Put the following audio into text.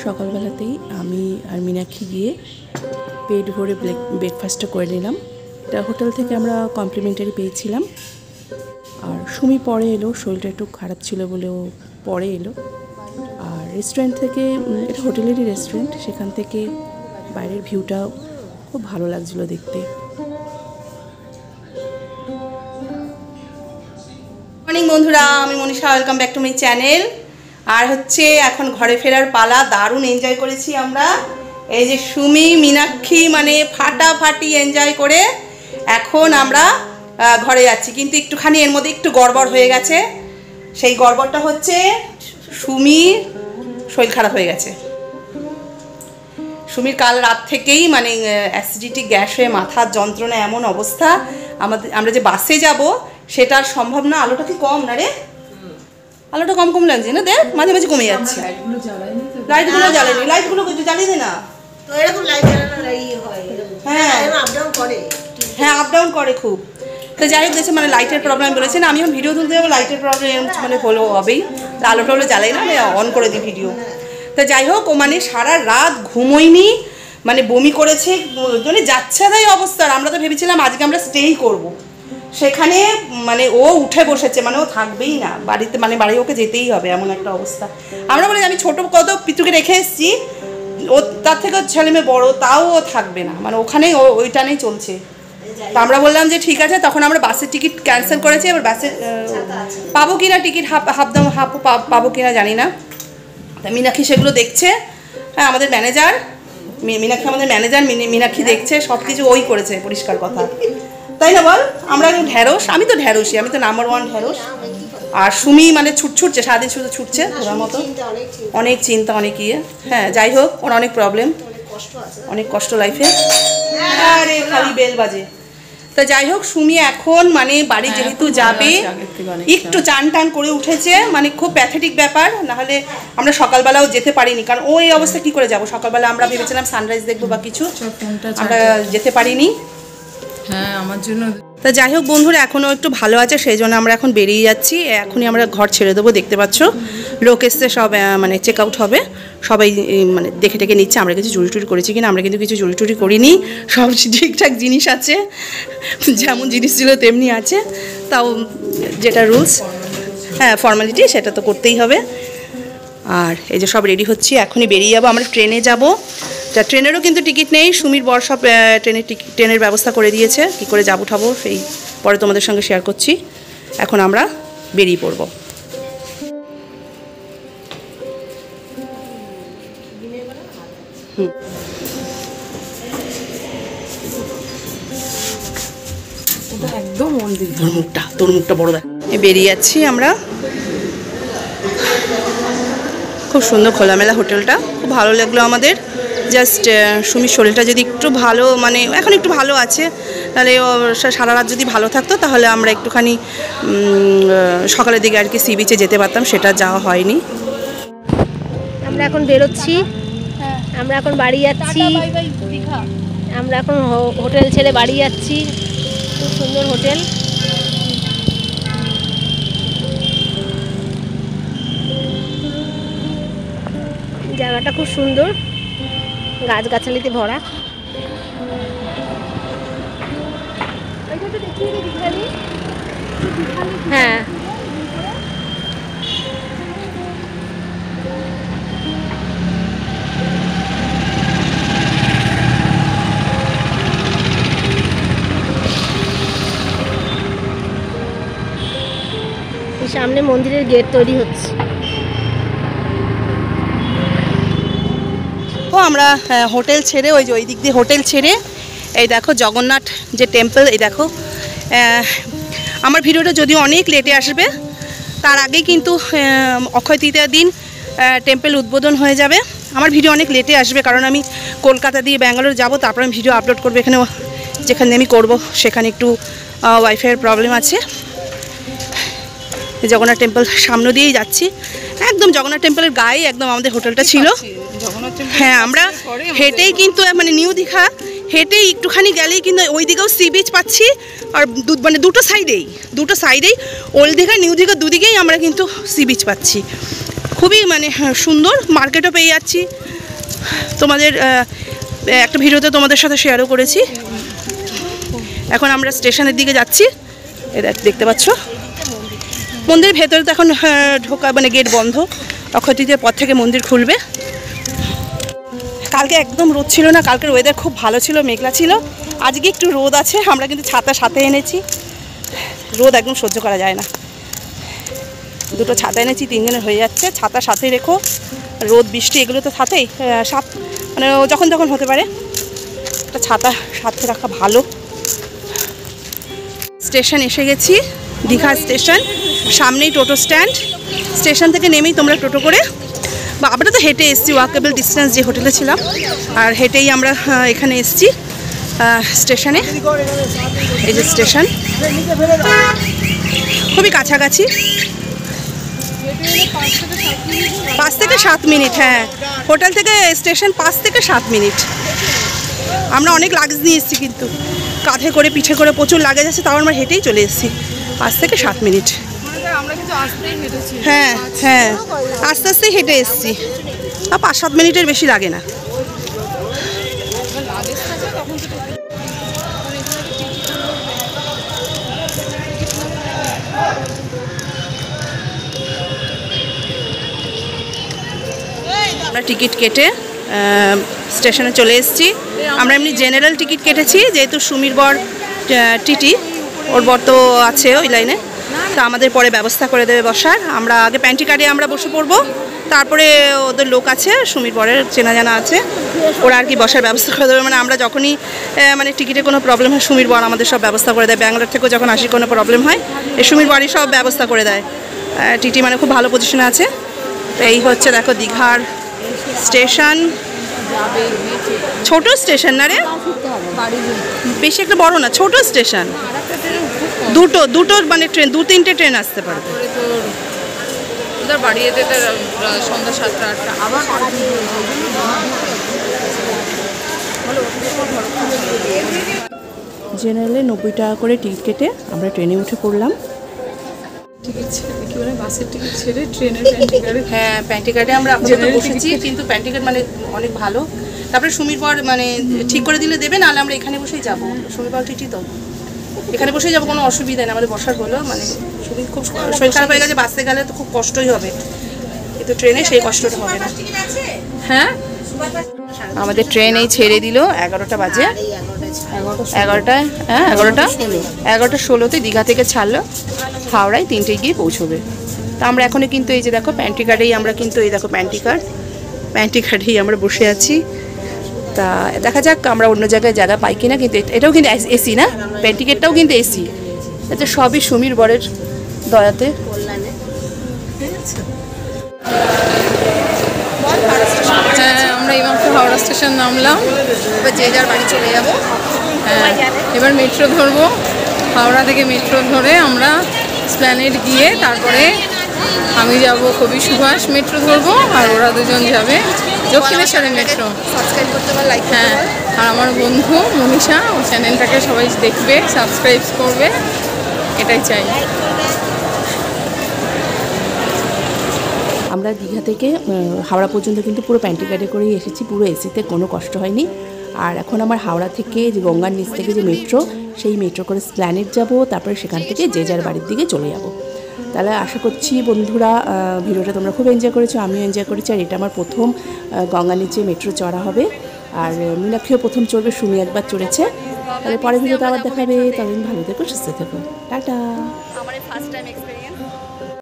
সকালবেলাতেই আমি আর মীনাক্ষী গিয়ে পেট ভরে ব্রেকফাস্টটা করে নিলাম। এটা হোটেল থেকে আমরা কমপ্লিমেন্টারি পেয়েছিলাম। আর সুমি পরে এলো, শরীরটা একটু খারাপ ছিল বলেও পরে এলো। আর রেস্টুরেন্ট থেকে, এটা হোটেলেরই রেস্টুরেন্ট, সেখান থেকে বাইরের ভিউটা খুব ভালো লাগছিলো দেখতে। মর্নিং বন্ধুরা, আমি Manisha, welcome back to my channel. আর হচ্ছে এখন ঘরে ফেরার পালা। দারুণ এনজয় করেছি আমরা। এই যে সুমি মীনাক্ষী মানে ফাটাফাটি এনজয় করে এখন আমরা ঘরে যাচ্ছি। কিন্তু একটুখানি এর মধ্যে একটু গড়বড় হয়ে গেছে। সেই গড়বড়টা হচ্ছে সুমির শরীর খারাপ হয়ে গেছে। সুমির কাল রাত থেকেই মানে অ্যাসিডিটি, গ্যাস হয়ে মাথার যন্ত্রণা, এমন অবস্থা। আমরা যে বাসে যাব সেটা আর সম্ভব না। আলোটা কি কম না রে? আলোটা কম কম লাগছে না? দেখ মাঝে মাঝে কমে যাচ্ছে। লাইটগুলো জ্বালেনি, লাইটগুলো জ্বালিয়ে দে না। হ্যাঁ, আপ ডাউন করে খুব। তো যাই হোক, দেখছে মানে লাইটের প্রবলেম বলেছে না। আমি ভিডিও তুলতে যাবো, লাইটের প্রবলেম মানে হবেই। আলোটা জ্বালাই না, অন করে দিই ভিডিও। তো যাই হোক, ও মানে সারা রাত ঘুমোয়নি, মানে বমি করেছে, মানে যাচ্ছে তাই অবস্থা। আমরা তো ভেবেছিলাম আজকে আমরা স্টেই করব। সেখানে মানে ও উঠে বসেছে, মানে ও থাকবেই না বাড়িতে, মানে বাড়ি ওকে যেতেই হবে, এমন একটা অবস্থা। আমরা বলি আমি ছোটো কত পিতুকে রেখে এসেছি, ও তার থেকে ছেলে মেয়ে বড়ো, তাও ও থাকবে না, মানে ওখানেই ওই টানেই চলছে। তো আমরা বললাম যে ঠিক আছে। তখন আমরা বাসের টিকিট ক্যান্সেল করেছি। এবার বাসে পাবো কিনা টিকিট, হাফ পাবো কিনা জানি না। তা মীনাক্ষী সেগুলো দেখছে। হ্যাঁ, আমাদের ম্যানেজার মীনাক্ষী, আমাদের ম্যানেজার মীনাক্ষী দেখছে, সব কিছু ওই করেছে, পরিষ্কার কথা, তাই না বল? আমরা ঢ্যাঁড়স, আমি তো ঢ্যাঁড়সই, আমি তো নাম্বার 1 ঢ্যাঁড়স। আর সুমি মানে ছুটছে সারাদিন, শুধু ছুটছে ওর মতো, অনেক চিন্তা, অনেক ইয়ে। হ্যাঁ, যাই হোক, ওর অনেক প্রবলেম, অনেক কষ্ট লাইফে। আরে খালি বেল বাজে। তা যাই হোক, সুমি এখন মানে বাড়ি যেহেতু যাবে, একটু চান টান করে উঠেছে, মানে খুব প্যাথেটিক ব্যাপার। নাহলে আমরা সকালবেলাও যেতে পারিনি, কারণ ওই অবস্থা কি করে যাব সকালবেলা? আমরা ভেবেছিলাম সানরাইজ দেখবো বা কিছু, আমরা যেতে পারিনি। হ্যাঁ, আমার জন্য। তা যাই হোক বন্ধুরা, এখনও একটু ভালো আছে, সেই জন্য আমরা এখন বেরিয়ে যাচ্ছি। এখনই আমরা ঘর ছেড়ে দেবো। দেখতে পাচ্ছ লোক এসছে, সব মানে চেক আউট হবে, সবাই মানে দেখে টেকে নিচ্ছে আমরা কিছু চুরি টুরি করেছি কিনা। আমরা কিন্তু কিছু চুরি টুরি করিনি, সব ঠিকঠাক জিনিস আছে, যেমন জিনিস ছিল তেমনি আছে। তাও যেটা রুলস, হ্যাঁ ফর্মালিটি, সেটা তো করতেই হবে। আর এই যে সব রেডি হচ্ছি, এখনই বেরিয়ে যাবো। আমরা ট্রেনে যাব। যা ট্রেনেরও কিন্তু টিকিট নেই, সুমির বর সব ট্রেনের ব্যবস্থা করে দিয়েছে। কী করে যাবো ঠাবো সেই পরে তোমাদের সঙ্গে শেয়ার করছি। এখন আমরা বেরিয়ে পড়ব। একদম মন্দির। তোর মুখটা বড় দেখ। বেরিয়ে যাচ্ছি আমরা। খুব সুন্দর খোলামেলা হোটেলটা, খুব ভালো লাগলো আমাদের। জাস্ট সুমির শরীরটা যদি একটু ভালো, মানে এখন একটু ভালো আছে, তাহলে সারা রাত যদি ভালো থাকতো তাহলে আমরা একটুখানি সকালের দিকে আর কি সি বিচে যেতে পারতাম, সেটা যাওয়া হয়নি। আমরা এখন বেরোচ্ছি, আমরা এখন বাড়ি যাচ্ছি। আমরা এখন হোটেল ছেড়ে বাড়ি যাচ্ছি। খুব সুন্দর হোটেল। জায়গাটা খুব সুন্দর, গাছগাছালিতে ভরা। হ্যাঁ, সামনে মন্দিরের গেট তৈরি হচ্ছে। আমরা হোটেল ছেড়ে ওই দিক দিয়ে হোটেল ছেড়ে এই দেখো জগন্নাথ যে টেম্পল, এই দেখো। আমার ভিডিওটা যদিও অনেক লেটে আসবে, তার আগেই কিন্তু অক্ষয় তৃতীয়ার দিন টেম্পল উদ্বোধন হয়ে যাবে। আমার ভিডিও অনেক লেটে আসবে, কারণ আমি কলকাতা দিয়ে ব্যাঙ্গালোর যাব, তারপর আমি ভিডিও আপলোড করবো। এখানে যেখানে আমি করব সেখানে একটু ওয়াইফাইয়ের প্রবলেম আছে। জগন্নাথ টেম্পল সামনে দিয়েই যাচ্ছি, একদম জগন্নাথ টেম্পলের গায়ে একদম আমাদের হোটেলটা ছিল। হ্যাঁ, আমরা হেঁটেই কিন্তু মানে নিউ দীঘা হেঁটে একটুখানি গেলেই কিন্তু ওই দিকেও সি বিচ পাচ্ছি, আর মানে দুটো সাইডেই ওল্ড দীঘা নিউ দীঘা দুদিকেই আমরা কিন্তু সি বিচ পাচ্ছি। খুবই মানে সুন্দর, মার্কেটও পেয়ে যাচ্ছি। তোমাদের একটা ভিডিওতে তোমাদের সাথে শেয়ারও করেছি। এখন আমরা স্টেশনের দিকে যাচ্ছি, দেখতে পাচ্ছ। মন্দিরের ভেতরে তো এখন ঢোকা মানে গেট বন্ধ, অক্ষয় তৃতীয়ার পর থেকে মন্দির খুলবে। কালকে একদম রোদ ছিল না, কালকের ওয়েদার খুব ভালো ছিল, মেঘলা ছিল। আজকে একটু রোদ আছে, আমরা কিন্তু ছাতা সাথে এনেছি, রোদ একদম সহ্য করা যায় না। দুটো ছাতা এনেছি, 3 দিনের হয়ে যাচ্ছে। ছাতা সাথে রেখো, রোদ বৃষ্টি এগুলো তো সাথেই মানে যখন তখন হতে পারে, একটা ছাতা সাথে রাখা ভালো। স্টেশন এসে গেছি, দীঘা স্টেশন, সামনেই টোটো স্ট্যান্ড। স্টেশন থেকে নেমেই তোমরা টোটো করে বা আমরা তো হেঁটে এসেছি, ওয়াকেবল ডিস্টেন্স, যে হোটেলে ছিলাম, আর হেঁটেই আমরা এখানে এসেছি স্টেশনে। এই যে স্টেশন, খুবই কাছাকাছি, 5 থেকে 7 মিনিট। হ্যাঁ, হোটেল থেকে স্টেশন 5 থেকে 7 মিনিট। আমরা অনেক লাগেজ নিয়ে এসেছি, কিন্তু কাঁধে করে পিঠে করে প্রচুর লাগেজ আছে, তাও আমরা হেঁটেই চলে এসেছি। 5 থেকে 7 মিনিট। হ্যাঁ হ্যাঁ, আস্তে আস্তেই হেঁটে এসেছি, আর 5-7 মিনিটের বেশি লাগে না। আমরা টিকিট কেটে স্টেশনে চলে এসেছি। আমরা এমনি জেনারেল টিকিট কেটেছি, যেহেতু সুমির বর টিটি, ওর বর তো আছে ওই লাইনে, তো আমাদের পরে ব্যবস্থা করে দেবে বসার। আমরা আগে প্যান্টি কার্ডে আমরা বসে পড়বো, তারপরে ওদের লোক আছে, সুমির বরের চেনা জানা আছে, ওরা আর কি বসার ব্যবস্থা করে দেবে। মানে আমরা যখনই মানে টিকিটে কোনো প্রবলেম হয়, সুমির বর আমাদের সব ব্যবস্থা করে দেয়। ব্যাঙ্গালোর থেকেও যখন আসি কোনো প্রবলেম হয়, এই সুমির বরই সব ব্যবস্থা করে দেয়। টিটি মানে খুব ভালো পজিশনে আছে। তো এই হচ্ছে দেখো দীঘার স্টেশন, ছোট স্টেশন না রে, বেশি একটা বড় না, ছোট স্টেশন। দুটো মানে ট্রেন, 2-3টে ট্রেন আসতে পারবে। বাড়ি যেতে সন্ধ্যা 7টা-8টা আবার জেনারেলে 90 টাকা করে টিকিট কেটে আমরা ট্রেনে উঠে পড়লাম। বাসের টিকিট ছেড়ে ট্রেনের প্যান্টি কার্ডে, হ্যাঁ প্যান্টি কার্ডে আমরা আপনাদের বসেছি, কিন্তু প্যান্টি কার্ড মানে অনেক ভালো। তারপরে সুমির পর মানে ঠিক করে দিলে দেবে, নাহলে আমরা এখানে বসেই যাবো। সুমির পর টিটি তো এখানে বসেই যাবো, কোনো অসুবিধা নেই। আমাদের বসার হলো মানে সুমির খুব শরীর খারাপ হয়ে গেছে, বাসে গেলে তো খুব কষ্টই হবে, কিন্তু ট্রেনে সেই কষ্টটা হবে না। হ্যাঁ, আমাদের ট্রেন এই ছেড়ে দিল 11টা বাজে, 11:16 দীঘা থেকে ছাড়লো, হাওড়ায় 3টেয় গিয়ে পৌঁছবে। তা আমরা এখনই কিন্তু এই যে দেখো প্যান্টি কার্ডেই আমরা কিন্তু এই দেখো প্যান্টি কার্ডেই আমরা বসে আছি। তা দেখা যাক আমরা অন্য জায়গায় জায়গা পাই কিনা। কিন্তু এটাও কিন্তু এসি না, প্যান্টি কার্ডটাও কিন্তু এসি। এটা সবই সুমির বরের দয়াতে। হ্যাঁ, আমরা এইমাত্র হাওড়া স্টেশন নামলাম, এবার যে যার বাড়ি চলে যাবো। হ্যাঁ এবার মেট্রো ধরবো। হাওড়া থেকে মেট্রো ধরে আমরা স্প্ল্যানেড গিয়ে তারপরে আমি যাব কবি সুভাষ মেট্রো ধরবো, আর ওরা দুজন যাবে দক্ষিণেশ্বরে মেট্রো। সাবস্ক্রাইব করতে পার, লাইক হ্যাঁ, আর আমার বন্ধু মনীষা, ও চ্যানেলটাকে সবাই দেখবে, সাবস্ক্রাইব করবে, এটাই চাই। আমরা দীঘা থেকে হাওড়া পর্যন্ত কিন্তু পুরো প্যান্টি কার্ডে করেই এসেছি, পুরো এসিতে কোনো কষ্ট হয়নি। আর এখন আমার হাওড়া থেকে যে গঙ্গার নিচ থেকে যে মেট্রো, সেই মেট্রো করে স্প্ল্যানেড যাব, তারপরে সেখান থেকে যে যার বাড়ির দিকে চলে যাব। তাহলে আশা করছি বন্ধুরা ভিডিওটা তোমরা খুব এনজয় করেছো, আমিও এনজয় করেছি। আর এটা আমার প্রথম গঙ্গার নিচে মেট্রো চড়া হবে, আর মীনাক্ষীও প্রথম চড়বে, সুমি একবার চড়েছে। তাহলে পরের ভিডিওতে আবার দেখাবে, ততদিন ভালো থেকো, সুস্থ থেকো, টাটা। আমার ফার্স্ট টাইম এক্সপেরিয়েন্স।